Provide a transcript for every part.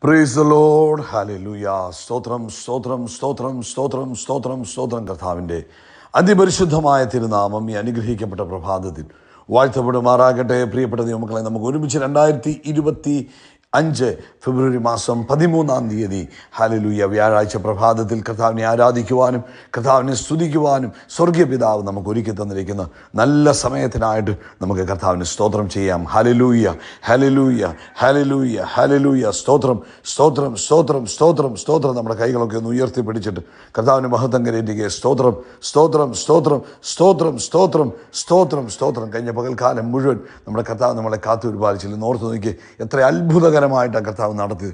Praise the Lord. Hallelujah. സ്തോത്രം സ്തോത്രം സ്തോത്രം സ്തോത്രം സ്തോത്രം സ്തോത്രം. കർത്താവിൻ്റെ അതിപരിശുദ്ധമായ തിരുനാമം ഈ അനുഗ്രഹിക്കപ്പെട്ട പ്രഭാതത്തിൽ വാഴ്ത്തപ്പെടുമാറാകട്ടെ. പ്രിയപ്പെട്ട ദൈവമക്കളെ, നമുക്ക് ഒരുമിച്ച് 2025 ഫെബ്രുവരി മാസം 13 ഹല്ലേലൂയ വ്യാഴാഴ്ച പ്രഭാതത്തിൽ കർത്താവിനെ ആരാധിക്കുവാനും കർത്താവിനെ സ്തുതിക്കുവാനും സ്വർഗീയ പിതാവ് നമുക്ക് ഒരുക്കി തന്നിരിക്കുന്ന നല്ല സമയത്തിനായിട്ട് നമുക്ക് കർത്താവിന് സ്തോത്രം ചെയ്യാം. Hallelujah hallelujah hallelujah hallelujah. സ്തോത്രം സ്തോത്രം സ്തോത്രം സ്തോത്രം സ്തോത്രം. നമ്മുടെ കൈകളൊക്കെ ഒന്ന് ഉയർത്തിപ്പിടിച്ചിട്ട് കർത്താവിന് മഹത്വം കരേറ്റുക. സ്തോത്രം സ്തോത്രം സ്തോത്രം സ്തോത്രം സ്തോത്രം സ്തോത്രം സ്തോത്രം. കഴിഞ്ഞ പകൽക്കാലം മുഴുവൻ നമ്മുടെ കർത്താവ് നമ്മളെ കാത്തു പരിപാലിച്ചില്ല. ഓർത്ത് നോക്കി എത്ര അത്ഭുതകരമായിട്ടാണ് കർത്താവ് നടത്തി.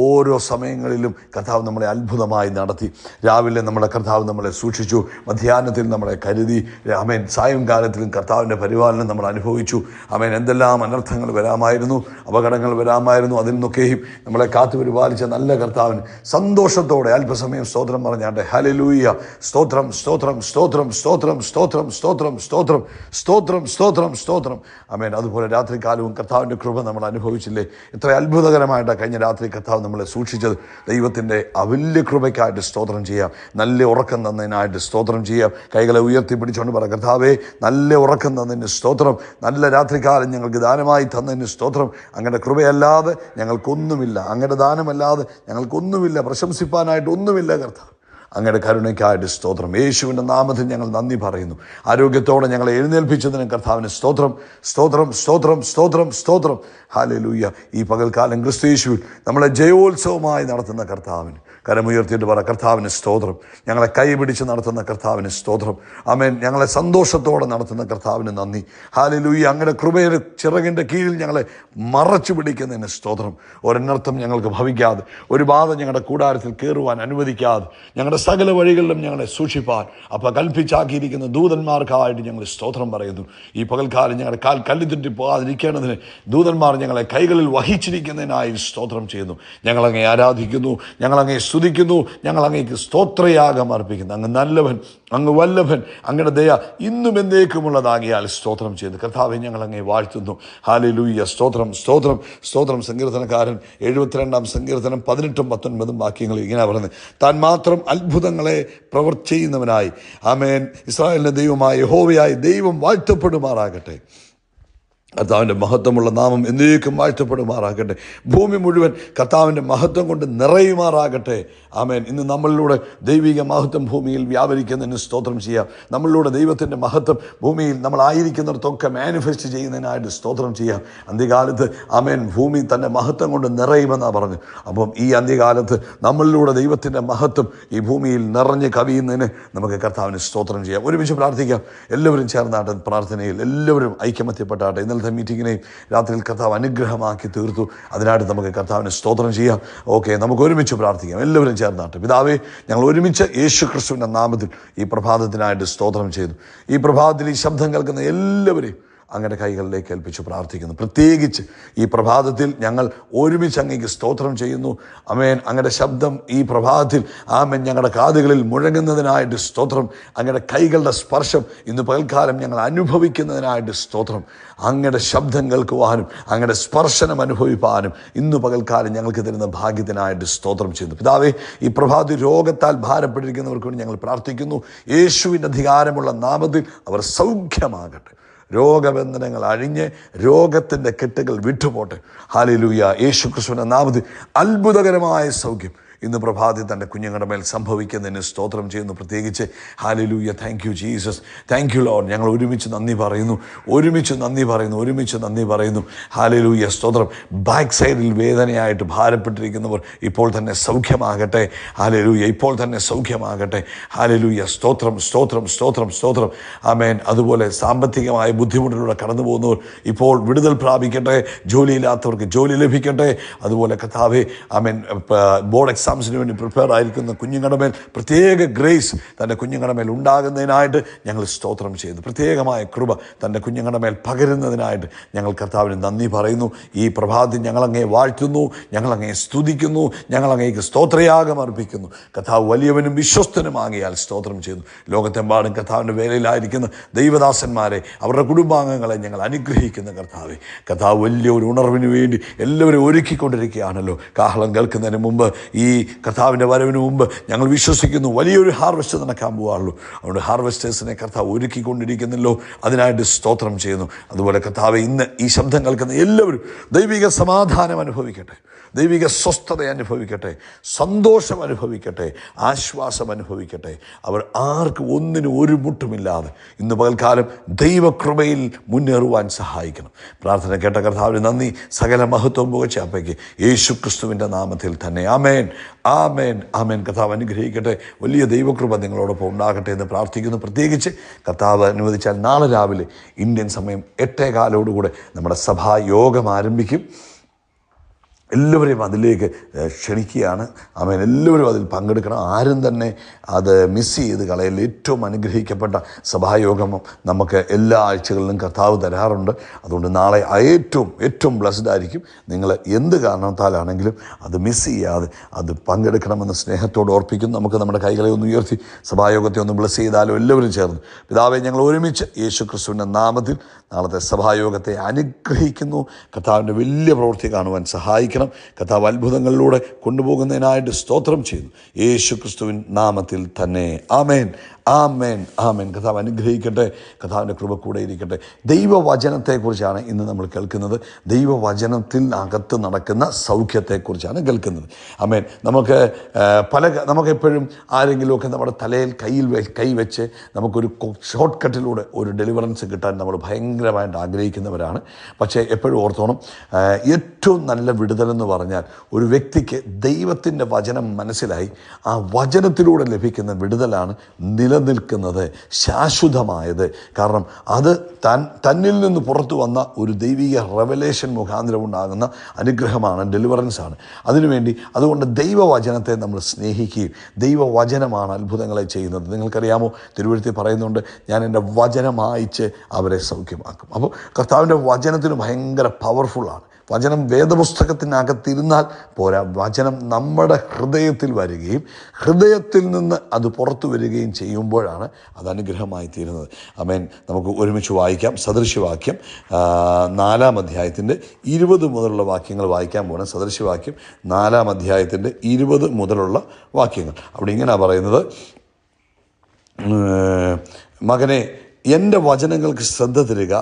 ഓരോ സമയങ്ങളിലും കർത്താവ് നമ്മളെ അത്ഭുതമായി നടത്തി. രാവിലെ നമ്മുടെ കർത്താവ് നമ്മളെ സൂക്ഷിച്ചു, മധ്യാഹ്നത്തിൽ നമ്മളെ കരുതി, ആമേൻ, സായംകാലത്തിലും കർത്താവിൻ്റെ പരിപാലനം നമ്മൾ അനുഭവിച്ചു. ആമേൻ. എന്തെല്ലാം അനർത്ഥങ്ങൾ വരാമായിരുന്നു, അപകടങ്ങൾ വരാമായിരുന്നു, അതിൽ നിന്നൊക്കെയും നമ്മളെ കാത്തു പരിപാലിച്ച നല്ല കർത്താവിന് സന്തോഷത്തോടെ അല്പസമയം സ്തോത്രം പറഞ്ഞാട്ടെ. ഹല്ലേലൂയ. സ്തോത്രം സ്തോത്രം സ്തോത്രം സ്തോത്രം സ്തോത്രം സ്തോത്രം സ്തോത്രം സ്തോത്രം സ്തോത്രം സ്തോത്രം. ആമേൻ. അതുപോലെ രാത്രികാലവും കർത്താവിൻ്റെ കൃപ നമ്മൾ അനുഭവിച്ചില്ലേ? എത്ര അത്ഭുതകരമായിട്ടാണ് കഴിഞ്ഞ രാത്രി കർത്താവ് നമ്മളെ സൂക്ഷിച്ചത്. ദൈവത്തിൻ്റെ അവല്യ കൃപയ്ക്കായിട്ട് സ്തോത്രം ചെയ്യാം. നല്ല ഉറക്കം തന്നതിനായിട്ട് സ്തോത്രം ചെയ്യാം. കൈകളെ ഉയർത്തിപ്പിടിച്ചുകൊണ്ട് പറ, കർത്താവേ, നല്ല ഉറക്കം തന്നതിന് സ്തോത്രം. നല്ല രാത്രികാലം ഞങ്ങൾക്ക് ദാനമായി തന്നതിന് സ്തോത്രം. അങ്ങയുടെ കൃപയല്ലാതെ ഞങ്ങൾക്കൊന്നുമില്ല, അങ്ങയുടെ ദാനമല്ലാതെ ഞങ്ങൾക്കൊന്നുമില്ല, പ്രശംസിപ്പാനായിട്ട് ഒന്നുമില്ല കർത്താവ്. അങ്ങയുടെ കരുണയ്ക്കായിട്ട് സ്തോത്രം. യേശുവിൻ്റെ നാമത്തിൽ ഞങ്ങൾ നന്ദി പറയുന്നു. ആരോഗ്യത്തോടെ ഞങ്ങളെ എഴുന്നേൽപ്പിച്ചതിന് കർത്താവിന് സ്തോത്രം സ്തോത്രം സ്തോത്രം സ്തോത്രം സ്തോത്രം. ഹല്ലേലൂയ. ഈ പകൽക്കാലം ക്രിസ്തു യേശുവിൽ നമ്മളെ ജയോത്സവമായി നടത്തുന്ന കർത്താവിന് കരമുയർത്തിയിട്ട് പറ, കർത്താവിന് സ്തോത്രം. ഞങ്ങളെ കൈപിടിച്ച് നടത്തുന്ന കർത്താവിന് സ്തോത്രം. ആമേൻ. ഞങ്ങളെ സന്തോഷത്തോടെ നടത്തുന്ന കർത്താവിന് നന്ദി. ഹല്ലേലൂയ. അങ്ങയുടെ കൃപയുടെ ചിറകിൻ്റെ കീഴിൽ ഞങ്ങളെ മറച്ചു പിടിക്കുന്നതിന് സ്തോത്രം. ഒരനർത്ഥം ഞങ്ങൾക്ക് ഭവിക്കാതെ, ഒരു ബാധ ഞങ്ങളുടെ കൂടാരത്തിൽ കയറുവാൻ അനുവദിക്കാതെ, ഞങ്ങളുടെ സകല വഴികളിലും ഞങ്ങളെ സൂക്ഷിപ്പാൻ കൽപ്പിച്ചാക്കിയിരിക്കുന്ന ദൂതന്മാർക്കായിട്ട് ഞങ്ങൾ സ്തോത്രം പറയുന്നു. ഈ പകൽക്കാലം ഞങ്ങളുടെ കാൽ കല്ലുതെറ്റി പോകാതിരിക്കേണ്ടതിന് ദൂതന്മാർ ഞങ്ങളെ കൈകളിൽ വഹിച്ചിരിക്കുന്നതിനായി സ്തോത്രം ചെയ്യുന്നു. ഞങ്ങളങ്ങേ ആരാധിക്കുന്നു, ഞങ്ങളങ്ങേ സ്തുതിക്കുന്നു, ഞങ്ങൾ അങ്ങേക്ക് സ്തോത്രയാഗം അർപ്പിക്കുന്നു. അങ്ങ് നല്ലവൻ, അങ്ങ് വല്ലഭൻ, അങ്ങയുടെ ദയ ഇന്നും എന്നേക്കുമുള്ളതാകിയാൽ സ്തോത്രം ചെയ്തു. കർത്താവെ, ഞങ്ങൾ അങ്ങേ വാഴ്ത്തുന്നു. ഹല്ലേലൂയ. സ്തോത്രം സ്തോത്രം സ്തോത്രം. സങ്കീർത്തനക്കാരൻ 72 സങ്കീർത്തനം 18 19 വാക്യങ്ങളിൽ ഇങ്ങനെ പറയുന്നത്, താൻ മാത്രം അത്ഭുതങ്ങളെ ചെയ്യുന്നവനായി, ആമേൻ, ഇസ്രായേലിന്റെ ദൈവമായ യഹോവയായ ദൈവം വാഴ്ത്തപ്പെടുമാറാകട്ടെ. കർത്താവിൻ്റെ മഹത്വമുള്ള നാമം എന്നേക്കും വാഴ്ത്തപ്പെടുമാറാകട്ടെ. ഭൂമി മുഴുവൻ കർത്താവിൻ്റെ മഹത്വം കൊണ്ട് നിറയുമാറാകട്ടെ. ആമേൻ. ഇന്ന് നമ്മളിലൂടെ ദൈവിക മഹത്വം ഭൂമിയിൽ വ്യാപരിക്കുന്നതിന് സ്തോത്രം ചെയ്യാം. നമ്മളിലൂടെ ദൈവത്തിൻ്റെ മഹത്വം ഭൂമിയിൽ നമ്മളായിരിക്കുന്നിടത്തൊക്കെ മാനിഫെസ്റ്റ് ചെയ്യുന്നതിനായിട്ട് സ്തോത്രം ചെയ്യാം. അന്ത്യകാലത്ത് ആമേൻ, ഭൂമി തൻ്റെ മഹത്വം കൊണ്ട് നിറയുമെന്നാണ് പറഞ്ഞു. അപ്പം ഈ അന്ത്യകാലത്ത് നമ്മളിലൂടെ ദൈവത്തിൻ്റെ മഹത്വം ഈ ഭൂമിയിൽ നിറഞ്ഞ് കവിയുന്നതിന് നമുക്ക് കർത്താവിന് സ്തോത്രം ചെയ്യാം. ഒരുമിച്ച് പ്രാർത്ഥിക്കാം. എല്ലാവരും ചേർന്നാട്ടെ പ്രാർത്ഥനയിൽ, എല്ലാവരും ഐക്യമത്യപ്പെട്ടാട്ടെ. ഇന്നലത്തെ മീറ്റിങ്ങിനെയും രാത്രിയിൽ കർത്താവ് അനുഗ്രഹമാക്കി തീർത്തു. അതിനായിട്ട് നമുക്ക് കർത്താവിന് സ്തോത്രം ചെയ്യാം. ഓക്കെ, നമുക്ക് ഒരുമിച്ച് പ്രാർത്ഥിക്കാം. എല്ലാവരും ചേർന്നാട്ടെ. പിതാവേ, ഞങ്ങൾ ഒരുമിച്ച് യേശു ക്രിസ്തുവിൻ്റെ നാമത്തിൽ ഈ പ്രഭാതത്തിനായിട്ട് സ്തോത്രം ചെയ്തു. ഈ പ്രഭാതത്തിൽ ഈ ശബ്ദം കേൾക്കുന്ന എല്ലാവരെയും അങ്ങയുടെ കൈകളിലേക്ക് ഏൽപ്പിച്ച് പ്രാർത്ഥിക്കുന്നു. പ്രത്യേകിച്ച് ഈ പ്രഭാതത്തിൽ ഞങ്ങൾ ഒരുമിച്ച് അങ്ങേക്ക് സ്തോത്രം ചെയ്യുന്നു. ആമേൻ. അങ്ങയുടെ ശബ്ദം ഈ പ്രഭാതത്തിൽ ആമേൻ ഞങ്ങളുടെ കാതുകളിൽ മുഴങ്ങുന്നതിനായിട്ട് സ്തോത്രം. അങ്ങയുടെ കൈകളുടെ സ്പർശം ഇന്ന് പകൽക്കാലം ഞങ്ങൾ അനുഭവിക്കുന്നതിനായിട്ട് സ്തോത്രം. അങ്ങയുടെ ശബ്ദം കേൾക്കുവാനും അങ്ങയുടെ സ്പർശനം അനുഭവിപ്പാനും ഇന്ന് പകൽക്കാലം ഞങ്ങൾക്ക് തരുന്ന ഭാഗ്യത്തിനായിട്ട് സ്തോത്രം ചെയ്യുന്നു. പിതാവേ, ഈ പ്രഭാതി രോഗത്താൽ ഭാരപ്പെട്ടിരിക്കുന്നവർക്ക് വേണ്ടി ഞങ്ങൾ പ്രാർത്ഥിക്കുന്നു. യേശുവിൻ്റെ അധികാരമുള്ള നാമത്തിൽ അവർ സൗഖ്യമാകട്ടെ. രോഗബന്ധനങ്ങൾ അഴിഞ്ഞ് രോഗത്തിൻ്റെ കെട്ടുകൾ വിട്ടുപോട്ടെ. ഹല്ലേലൂയ. യേശു ക്രിസ്തുവിൻ്റെ നാമത്തിൽ അത്ഭുതകരമായ സൗഖ്യം ഇന്ന് പ്രഭാതി തൻ്റെ കുഞ്ഞുങ്ങളുടെ മേൽ സംഭവിക്കുന്നതിന് സ്തോത്രം ചെയ്യുന്നു. പ്രത്യേകിച്ച് hallelujah. Thank you Jesus, thank you Lord. ഞങ്ങൾ ഒരുമിച്ച് നന്ദി പറയുന്നു, ഒരുമിച്ച് നന്ദി പറയുന്നു, ഒരുമിച്ച് നന്ദി പറയുന്നു. ഹല്ലേലൂയ. സ്തോത്രം. ബാക്ക് സൈഡിൽ വേദനയായിട്ട് ഭാരപ്പെട്ടിരിക്കുന്നവർ ഇപ്പോൾ തന്നെ സൗഖ്യമാകട്ടെ. ഹല്ലേലൂയ. ഇപ്പോൾ തന്നെ സൗഖ്യമാകട്ടെ. ഹല്ലേലൂയ. സ്തോത്രം സ്തോത്രം സ്തോത്രം സ്തോത്രം. ആമേൻ. അതുപോലെ സാമ്പത്തികമായ ബുദ്ധിമുട്ടിലൂടെ കടന്നു പോകുന്നവർ ഇപ്പോൾ വിടുതൽ പ്രാപിക്കട്ടെ. ജോലിയില്ലാത്തവർക്ക് ജോലി ലഭിക്കട്ടെ. അതുപോലെ കർത്താവേ, ആമേൻ, ബോർഡ് എക്സാം എക്സാംസിന് വേണ്ടി പ്രിപ്പയർ ആയിരിക്കുന്ന കുഞ്ഞുങ്ങളുടെ മേൽ പ്രത്യേക ഗ്രേസ് തൻ്റെ കുഞ്ഞുങ്ങളുടെ മേൽ ഉണ്ടാകുന്നതിനായിട്ട് ഞങ്ങൾ സ്തോത്രം ചെയ്യുന്നു. പ്രത്യേകമായ കൃപ തൻ്റെ കുഞ്ഞുങ്ങളുടെ മേൽ പകരുന്നതിനായിട്ട് ഞങ്ങൾ കർത്താവിന് നന്ദി പറയുന്നു. ഈ പ്രഭാതത്തിൽ ഞങ്ങളങ്ങയെ വാഴ്ത്തുന്നു, ഞങ്ങളങ്ങയെ സ്തുതിക്കുന്നു, ഞങ്ങളങ്ങേക്ക് സ്തോത്രയാഗം അർപ്പിക്കുന്നു. കർത്താവ് വലിയവനും വിശ്വസ്തനുമാകിയാൽ സ്തോത്രം ചെയ്യുന്നു. ലോകത്തെമ്പാടും കർത്താവിൻ്റെ വേലയിലായിരിക്കുന്ന ദൈവദാസന്മാരെ, അവരുടെ കുടുംബാംഗങ്ങളെ ഞങ്ങൾ അനുഗ്രഹിക്കുന്ന കർത്താവെ. കർത്താവ് വലിയൊരു ഉണർവിന് വേണ്ടി എല്ലാവരും ഒരുക്കിക്കൊണ്ടിരിക്കുകയാണല്ലോ. കാഹളം കേൾക്കുന്നതിന് മുമ്പ്, ഈ കർത്താവിൻ്റെ വരവിന് മുമ്പ് ഞങ്ങൾ വിശ്വസിക്കുന്നു വലിയൊരു ഹാർവെസ്റ്റ് നടക്കാൻ പോകാറുള്ളൂ. അതുകൊണ്ട് ഹാർവെസ്റ്റേഴ്സിനെ കർത്താവ് ഒരുക്കിക്കൊണ്ടിരിക്കുന്നല്ലോ, അതിനായിട്ട് സ്തോത്രം ചെയ്യുന്നു. അതുപോലെ കർത്താവ് ഇന്ന് ഈ ശബ്ദം കേൾക്കുന്ന എല്ലാവരും ദൈവിക സമാധാനം അനുഭവിക്കട്ടെ, ദൈവിക സ്വസ്ഥത അനുഭവിക്കട്ടെ, സന്തോഷം അനുഭവിക്കട്ടെ, ആശ്വാസം അനുഭവിക്കട്ടെ. അവർ ആർക്കും ഒന്നിനും ഒരു മുട്ടുമില്ലാതെ ഇന്ന് പകൽക്കാലം ദൈവകൃപയിൽ മുന്നേറുവാൻ സഹായിക്കണം. പ്രാർത്ഥന കേട്ട കർത്താവിന് നന്ദി. സകല മഹത്വം പുകഴ്ച അപ്പയ്ക്ക് യേശു ക്രിസ്തുവിൻ്റെ നാമത്തിൽ തന്നെ. ആമേൻ, ആമേൻ, ആമേൻ. കർത്താവ് അനുഗ്രഹിക്കട്ടെ. വലിയ ദൈവകൃപ നിങ്ങളോടൊപ്പം ഉണ്ടാകട്ടെ എന്ന് പ്രാർത്ഥിക്കുന്നു. പ്രത്യേകിച്ച് കർത്താവ് അനുവദിച്ചാൽ നാളെ രാവിലെ ഇന്ത്യൻ സമയം 8:15 നമ്മുടെ സഭായോഗം ആരംഭിക്കും. എല്ലാവരെയും അതിലേക്ക് ക്ഷണിക്കുകയാണ്. ആമേൻ. എല്ലാവരും അതിൽ പങ്കെടുക്കണം. ആരും തന്നെ അത് മിസ് ചെയ്ത് കളയൽ. ഏറ്റവും അനുഗ്രഹിക്കപ്പെട്ട സഭായോഗം നമുക്ക് എല്ലാ ആഴ്ചകളിലും കർത്താവ് തരാറുണ്ട്. അതുകൊണ്ട് നാളെ ഏറ്റവും ബ്ലസ്ഡ് ആയിരിക്കും. നിങ്ങൾ എന്ത് കാരണത്താലാണെങ്കിലും അത് മിസ് ചെയ്യാതെ അത് പങ്കെടുക്കണമെന്ന് സ്നേഹത്തോട് ഓർപ്പിക്കുന്നു. നമുക്ക് നമ്മുടെ കൈകളെ ഒന്ന് ഉയർത്തി സഭായോഗത്തെ ഒന്ന് ബ്ലസ് ചെയ്താലോ? എല്ലാവരും ചേർന്ന് പിതാവേ, ഞങ്ങൾ ഒരുമിച്ച് യേശു ക്രിസ്തുവിൻ്റെ നാമത്തിൽ നാളത്തെ സഭായോഗത്തെ അനുഗ്രഹിക്കുന്നു. കർത്താവിൻ്റെ വലിയ പ്രവൃത്തി കാണുവാൻ സഹായിക്കണം. കർത്താവ് അത്ഭുതങ്ങളിലൂടെ കൊണ്ടുപോകുന്നതിനായിട്ട് സ്തോത്രം ചെയ്യുന്നു. യേശു ക്രിസ്തുവിൻ നാമത്തിൽ തന്നെ. ആമേൻ, ആമേൻ, ആമേൻ. കർത്താവ് അനുഗ്രഹിക്കട്ടെ. കർത്താവിൻ്റെ കൃപ കൂടെ ഇരിക്കട്ടെ. ദൈവവചനത്തെക്കുറിച്ചാണ് ഇന്ന് നമ്മൾ കേൾക്കുന്നത്. ദൈവവചനത്തിൽ അകത്ത് നടക്കുന്ന സൗഖ്യത്തെക്കുറിച്ചാണ് കേൾക്കുന്നത്. ആമേൻ. നമുക്കെപ്പോഴും ആരെങ്കിലുമൊക്കെ നമ്മുടെ തലയിൽ കൈവച്ച് നമുക്കൊരു ഷോർട്ട് കട്ടിലൂടെ ഒരു ഡെലിവറൻസ് കിട്ടാൻ നമ്മൾ ഭയങ്കരമായിട്ട് ആഗ്രഹിക്കുന്നവരാണ്. പക്ഷേ എപ്പോഴും ഓർത്തോണം, ഏറ്റവും നല്ല വിടുതലെന്ന് പറഞ്ഞാൽ ഒരു വ്യക്തിക്ക് ദൈവത്തിൻ്റെ വചനം മനസ്സിലായി ആ വചനത്തിലൂടെ ലഭിക്കുന്ന വിടുതലാണ് നിലനിൽക്കുന്നത്, ശാശ്വതമായത്. കാരണം അത് തന്നിൽ നിന്ന് പുറത്തു വന്ന ഒരു ദൈവിക റെവലേഷൻ മുഖാന്തരം ഉണ്ടാകുന്ന അനുഗ്രഹമാണ്, ഡെലിവറൻസാണ്. അതുകൊണ്ട് ദൈവവചനത്തെ നമ്മൾ സ്നേഹിക്കുകയും ദൈവവചനമാണ് അത്ഭുതങ്ങളെ ചെയ്യുന്നത്. നിങ്ങൾക്കറിയാമോ, തിരുവഴുത്തിൽ പറയുന്നുണ്ട്, ഞാൻ എൻ്റെ വചനം വായിച്ച് അവരെ സൗഖ്യമാക്കും. അപ്പോൾ കർത്താവിൻ്റെ വചനത്തിന് ഭയങ്കര പവർഫുള്ളാണ്. വചനം വേദപുസ്തകത്തിനകത്തിരുന്നാൽ പോരാ, വചനം നമ്മുടെ ഹൃദയത്തിൽ വരികയും ഹൃദയത്തിൽ നിന്ന് അത് പുറത്തു വരികയും ചെയ്യുമ്പോഴാണ് അത് അനുഗ്രഹമായി തീരുന്നത്. ആമേൻ. നമുക്ക് ഒരുമിച്ച് വായിക്കാം. സദൃശ്യവാക്യം 4-ാം അധ്യായത്തിൻ്റെ 20 മുതലുള്ള വാക്യങ്ങൾ വായിക്കാൻ പോകണം. സദൃശ്യവാക്യം 4-ാം അധ്യായത്തിൻ്റെ 20 മുതലുള്ള വാക്യങ്ങൾ. അവിടെ ഇങ്ങനെയാണ് പറയുന്നത്: മകനെ, എൻ്റെ വചനങ്ങൾക്ക് ശ്രദ്ധ തരിക,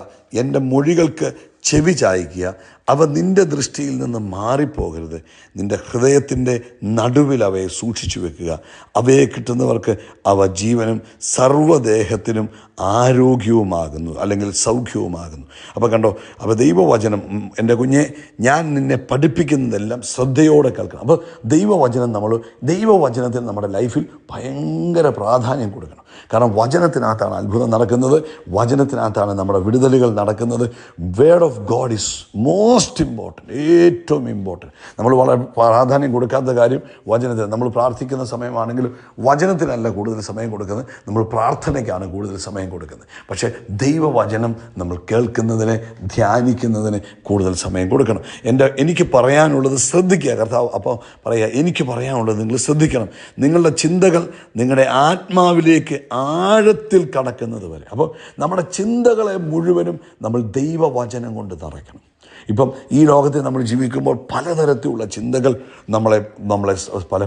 എൻ്റെ മൊഴികൾക്ക് ചെവി ചായ്ക്കുക. അവ നിൻ്റെ ദൃഷ്ടിയിൽ നിന്ന് മാറിപ്പോകരുത്. നിൻ്റെ ഹൃദയത്തിൻ്റെ നടുവിൽ അവയെ സൂക്ഷിച്ചു വെക്കുക. അവയെ കിട്ടുന്നവർക്ക് അവ ജീവനും സർവ്വദേഹത്തിനും ആരോഗ്യവുമാകുന്നു, അല്ലെങ്കിൽ സൗഖ്യവുമാകുന്നു. അപ്പോൾ കണ്ടോ, അപ്പോൾ ദൈവവചനം, എൻ്റെ കുഞ്ഞെ, ഞാൻ നിന്നെ പഠിപ്പിക്കുന്നതെല്ലാം ശ്രദ്ധയോടെ കേൾക്കണം. അപ്പോൾ ദൈവവചനത്തിന് നമ്മുടെ ലൈഫിൽ ഭയങ്കര പ്രാധാന്യം കൊടുക്കണം. കാരണം വചനത്തിനകത്താണ് അത്ഭുതം നടക്കുന്നത്, വചനത്തിനകത്താണ് നമ്മുടെ വിടുതലുകൾ നടക്കുന്നത്. Word of God is most important, ഏറ്റവും ഇമ്പോർട്ടൻറ്റ്. നമ്മൾ വളരെ പ്രാധാന്യം കൊടുക്കാത്ത കാര്യം വചനത്തിന്. നമ്മൾ പ്രാർത്ഥിക്കുന്ന സമയമാണെങ്കിലും വചനത്തിനല്ല കൂടുതൽ സമയം കൊടുക്കുന്നത്, നമ്മൾ പ്രാർത്ഥനയ്ക്കാണ് കൂടുതൽ സമയം കൊടുക്കുന്നത്. പക്ഷേ ദൈവവചനം നമ്മൾ കേൾക്കുന്നതിന്, ധ്യാനിക്കുന്നതിന് കൂടുതൽ സമയം കൊടുക്കണം. എനിക്ക് പറയാനുള്ളത് ശ്രദ്ധിക്കുക. കർത്താവ് അപ്പോൾ പറയുക, എനിക്ക് പറയാനുള്ളത് നിങ്ങൾ ശ്രദ്ധിക്കണം. നിങ്ങളുടെ ചിന്തകൾ നിങ്ങളുടെ ആത്മാവിലേക്ക് ആഴത്തിൽ കടക്കുന്നത് വരെ. അപ്പോൾ നമ്മുടെ ചിന്തകളെ മുഴുവനും നമ്മൾ ദൈവവചനം കൊണ്ട് നിറയ്ക്കണം. ഇപ്പം ഈ ലോകത്തിൽ നമ്മൾ ജീവിക്കുമ്പോൾ പലതരത്തിലുള്ള ചിന്തകൾ നമ്മളെ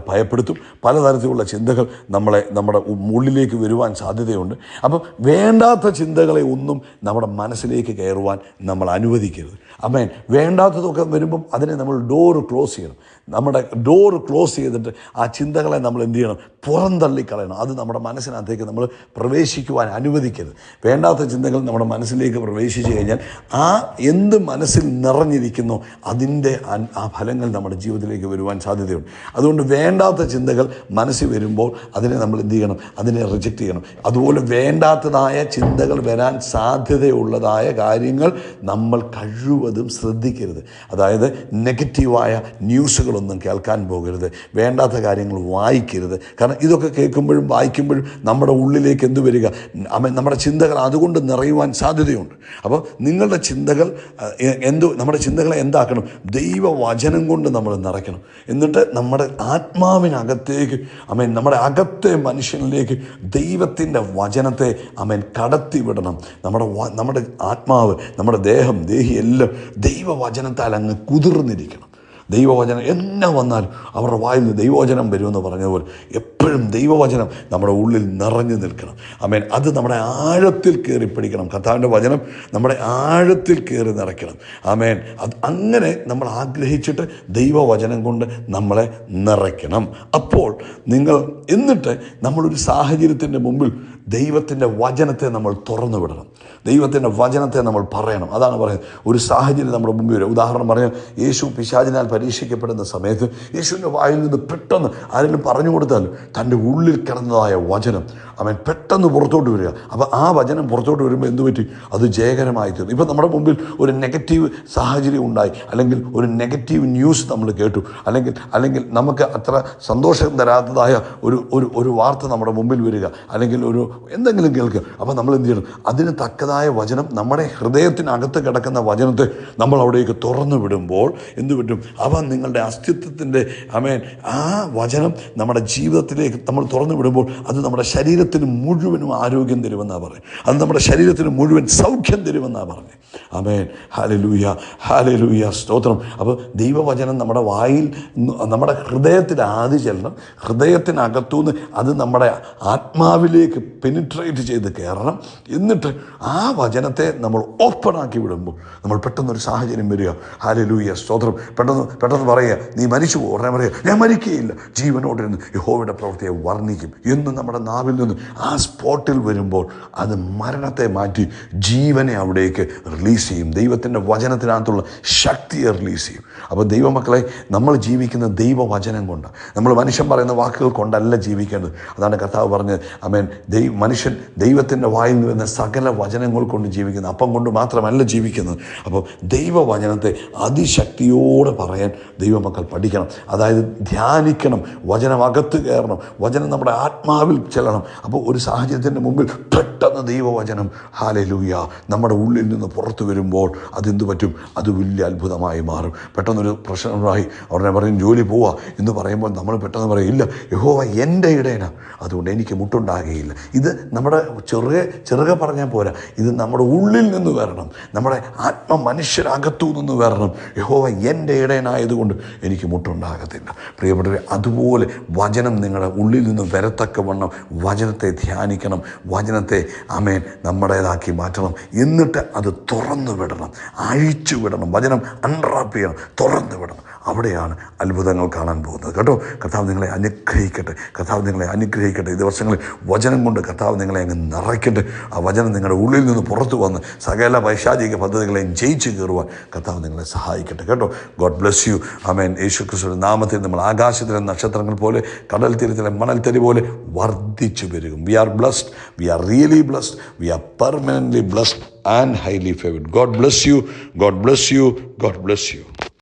ഭയപ്പെടുത്തും. പലതരത്തിലുള്ള ചിന്തകൾ നമ്മുടെ ഉള്ളിലേക്ക് വരുവാൻ സാധ്യതയുണ്ട്. അപ്പം വേണ്ടാത്ത ചിന്തകളെ ഒന്നും നമ്മുടെ മനസ്സിലേക്ക് കയറുവാൻ നമ്മൾ അനുവദിക്കരുത്. ആമേൻ. വേണ്ടാത്തതൊക്കെ വരുമ്പം അതിനെ നമ്മൾ ഡോറ് ക്ലോസ് ചെയ്യണം. നമ്മുടെ ഡോറ് ക്ലോസ് ചെയ്തിട്ട് ആ ചിന്തകളെ നമ്മൾ എന്ത് ചെയ്യണം? പുറന്തള്ളിക്കളയണം. അത് നമ്മുടെ മനസ്സിനകത്തേക്ക് നമ്മൾ പ്രവേശിക്കുവാൻ അനുവദിക്കരുത്. വേണ്ടാത്ത ചിന്തകൾ നമ്മുടെ മനസ്സിലേക്ക് പ്രവേശിച്ചു കഴിഞ്ഞാൽ എന്ത് മനസ്സിൽ മനസ്സിൽ നിറഞ്ഞിരിക്കുന്നോ അതിൻ്റെ ആ ഫലങ്ങൾ നമ്മുടെ ജീവിതത്തിലേക്ക് വരുവാൻ സാധ്യതയുണ്ട്. അതുകൊണ്ട് വേണ്ടാത്ത ചിന്തകൾ മനസ്സിൽ വരുമ്പോൾ അതിനെ നമ്മൾ എന്ത് ചെയ്യണം? അതിനെ റിജക്റ്റ് ചെയ്യണം. അതുപോലെ വേണ്ടാത്തതായ ചിന്തകൾ വരാൻ സാധ്യതയുള്ളതായ കാര്യങ്ങൾ നമ്മൾ കഴിവതും ശ്രദ്ധിക്കരുത്. അതായത് നെഗറ്റീവായ ന്യൂസുകളൊന്നും കേൾക്കാൻ പോകരുത്, വേണ്ടാത്ത കാര്യങ്ങൾ വായിക്കരുത്. കാരണം ഇതൊക്കെ കേൾക്കുമ്പോഴും വായിക്കുമ്പോഴും നമ്മുടെ ഉള്ളിലേക്ക് എന്ത് വരിക? നമ്മുടെ ചിന്തകൾ അതുകൊണ്ട് നിറയുവാൻ സാധ്യതയുണ്ട്. അപ്പോൾ നിങ്ങളുടെ ചിന്തകൾ നമ്മുടെ ചിന്തകളെ എന്താക്കണം? ദൈവവചനം കൊണ്ട് നമ്മൾ നിറയ്ക്കണം. എന്നിട്ട് നമ്മുടെ ആത്മാവിനകത്തേക്ക് നമ്മുടെ അകത്തെ മനുഷ്യനിലേക്ക് ദൈവത്തിൻ്റെ വചനത്തെ കടത്തിവിടണം. നമ്മുടെ ആത്മാവ്, നമ്മുടെ ദേഹി എല്ലാം ദൈവവചനത്താൽ അങ്ങ് കുതിർന്നിരിക്കണം. ദൈവവചനം എന്നാ വന്നാലും അവരുടെ വായിൽ നിന്ന് ദൈവവചനം വരുമെന്ന് പറഞ്ഞതുപോലെ എപ്പോഴും ദൈവവചനം നമ്മുടെ ഉള്ളിൽ നിറഞ്ഞു നിൽക്കണം. അത് നമ്മുടെ ആഴത്തിൽ കയറി പിടിക്കണം. കർത്താവിൻ്റെ വചനം നമ്മുടെ ആഴത്തിൽ കയറി നിറയ്ക്കണം. അത് അങ്ങനെ നമ്മൾ ആഗ്രഹിച്ചിട്ട് ദൈവവചനം കൊണ്ട് നമ്മളെ നിറയ്ക്കണം. അപ്പോൾ എന്നിട്ട് നമ്മളൊരു സാഹചര്യത്തിൻ്റെ മുമ്പിൽ ദൈവത്തിൻ്റെ വചനത്തെ നമ്മൾ തുറന്നു വിടണം. ദൈവത്തിൻ്റെ വചനത്തെ നമ്മൾ പറയണം. അതാണ് പറയുന്നത്. ഒരു സാഹചര്യം നമ്മുടെ മുമ്പിൽ വരും. ഉദാഹരണം പറഞ്ഞാൽ, യേശു പിശാചിനാൽ പരീക്ഷിക്കപ്പെടുന്ന സമയത്ത് യേശുവിൻ്റെ വായിൽ നിന്ന് പെട്ടെന്ന് ആരെങ്കിലും പറഞ്ഞു കൊടുത്താൽ തൻ്റെ ഉള്ളിൽ കിടന്നതായ വചനം പെട്ടെന്ന് പുറത്തോട്ട് വരിക. അപ്പോൾ ആ വചനം പുറത്തോട്ട് വരുമ്പോൾ എന്ത് പറ്റി? അത് ജയകരമായി തീർന്നു. ഇപ്പം നമ്മുടെ മുമ്പിൽ ഒരു നെഗറ്റീവ് സാഹചര്യം ഉണ്ടായി, അല്ലെങ്കിൽ ഒരു നെഗറ്റീവ് ന്യൂസ് നമ്മൾ കേട്ടു, അല്ലെങ്കിൽ നമുക്ക് അത്ര സന്തോഷം തരാത്തതായ ഒരു വാർത്ത നമ്മുടെ മുമ്പിൽ വരിക, അല്ലെങ്കിൽ എന്തെങ്കിലും കേൾക്കുക. അപ്പോൾ നമ്മൾ എന്ത് ചെയ്യണം? അതിന് തക്കതായ വചനം, നമ്മുടെ ഹൃദയത്തിനകത്ത് കിടക്കുന്ന വചനത്തെ നമ്മൾ അവിടേക്ക് തുറന്നു വിടുമ്പോൾ എന്ത് പറ്റും? നിങ്ങളുടെ അസ്തിത്വത്തിൻ്റെ ആ വചനം നമ്മുടെ ജീവിതത്തിലേക്ക് നമ്മൾ തുറന്നു വിടുമ്പോൾ അത് നമ്മുടെ ശരീരത്തിന് മുഴുവനും ആരോഗ്യം തരുമെന്നാണ് പറയുന്നത്. അത് നമ്മുടെ ശരീരത്തിന് മുഴുവൻ സൗഖ്യം തരുമെന്നാണ് പറഞ്ഞത്. ഹല്ലേലൂയ, ഹല്ലേലൂയ, സ്തോത്രം. അപ്പോൾ ദൈവവചനം നമ്മുടെ വായിൽ, നമ്മുടെ ഹൃദയത്തിൽ ആദ്യം ചെല്ലണം. ഹൃദയത്തിനകത്തുനിന്ന് അത് നമ്മുടെ ആത്മാവിലേക്ക് പെനിട്രേറ്റ് ചെയ്ത് കയറണം. എന്നിട്ട് ആ വചനത്തെ നമ്മൾ ഓപ്പണാക്കി വിടുമ്പോൾ നമ്മൾ പെട്ടെന്നൊരു സാഹചര്യം വരിക. ഹല്ലേലൂയ, സ്തോത്രം. പെട്ടെന്ന് പറയുക, നീ മരിച്ചു പോകും. ഉടനെ പറയുക, ഞാൻ മരിക്കുകയില്ല, ജീവനോടിരുന്ന് യഹോവയുടെ പ്രവൃത്തിയെ വർണ്ണിക്കും എന്ന് നമ്മുടെ നാവിൽ നിന്ന് ആ സ്പോട്ടിൽ വരുമ്പോൾ അത് മരണത്തെ മാറ്റി ജീവനെ അവിടേക്ക് റിലീസ് ചെയ്യും. ദൈവത്തിൻ്റെ വചനത്തിനകത്തുള്ള ശക്തിയെ റിലീസ് ചെയ്യും. അപ്പോൾ ദൈവമക്കളെ, നമ്മൾ ജീവിക്കുന്ന ദൈവവചനം കൊണ്ട്, നമ്മൾ മനുഷ്യൻ പറയുന്ന വാക്കുകൾ കൊണ്ടല്ല ജീവിക്കേണ്ടത്. അതാണ് കർത്താവ് പറഞ്ഞത്. മനുഷ്യൻ ദൈവത്തിൻ്റെ വായിൽ നിന്ന് വരുന്ന സകല വചനങ്ങൾ കൊണ്ട് ജീവിക്കുന്നത്, അപ്പം കൊണ്ട് മാത്രമല്ല ജീവിക്കുന്നത്. അപ്പോൾ ദൈവവചനത്തെ അതിശക്തിയോടെ പറയാൻ ദൈവമക്കൾ പഠിക്കണം. അതായത് ധ്യാനിക്കണം, വചനം അകത്ത് കയറണം, വചനം നമ്മുടെ ആത്മാവിൽ ചെല്ലണം. അപ്പോൾ ഒരു സാഹചര്യത്തിൻ്റെ മുമ്പിൽ പെട്ടെന്ന് ദൈവവചനം ഹല്ലേലൂയ നമ്മുടെ ഉള്ളിൽ നിന്ന് പുറത്തു വരുമ്പോൾ അതെന്ത് പറ്റും? അത് വലിയ അത്ഭുതമായി മാറും. പെട്ടെന്നൊരു പ്രശ്നമുണ്ടായി, ഉടനെ പറയും ജോലി പോവാ എന്ന് പറയുമ്പോൾ നമ്മൾ പെട്ടെന്ന് പറയും, ഇല്ല, യഹോവ എൻ്റെ ഇടയനാ, അതുകൊണ്ട് എനിക്ക് മുട്ടുണ്ടാകുകയില്ല. ഇത് നമ്മുടെ ചെറുകെ പറഞ്ഞാൽ പോരാ, ഇത് നമ്മുടെ ഉള്ളിൽ നിന്ന് വരണം, നമ്മുടെ മനുഷ്യരകത്തു നിന്ന് വരണം. യഹോവ എൻ്റെ ഇടയനായതുകൊണ്ട് എനിക്ക് മുട്ടുണ്ടാകത്തില്ല. പ്രിയപ്പെട്ടവരെ, അതുപോലെ വചനം നിങ്ങളുടെ ഉള്ളിൽ നിന്ന് വരത്തക്കവണ്ണം വചനത്തെ ധ്യാനിക്കണം, വചനത്തെ നമ്മുടേതാക്കി മാറ്റണം. എന്നിട്ട് അത് തുറന്നു വിടണം, അഴിച്ചു വിടണം, വചനം അൺറാപ്പ് ചെയ്യണം, തുറന്നു വിടണം. അവിടെയാണ് അത്ഭുതങ്ങൾ കാണാൻ പോകുന്നത് കേട്ടോ. കർത്താവ് നിങ്ങളെ അനുഗ്രഹിക്കട്ടെ, കർത്താവ് നിങ്ങളെ അനുഗ്രഹിക്കട്ടെ. ഈ ദിവസങ്ങളിൽ വചനം കൊണ്ട് കർത്താവ് നിങ്ങളെ അങ്ങ് നിറയ്ക്കട്ടെ. ആ വചനം നിങ്ങളുടെ ഉള്ളിൽ നിന്ന് പുറത്തു വന്ന് സകല പൈശാചിക പദ്ധതികളെയും ജയിച്ചു കയറുവാൻ കർത്താവ് നിങ്ങളെ സഹായിക്കട്ടെ കേട്ടോ. God bless you. യേശു ക്രിസ്തുവിന്റെ നാമത്തിൽ നമ്മൾ ആകാശത്തിലെ നക്ഷത്രങ്ങൾ പോലെ, കടൽ തീരത്തിലെ മണൽത്തരി പോലെ വർദ്ധിച്ചു വരും. We are blessed, we are really blessed, we are permanently blessed and highly favored. God bless you. God bless you. God bless you.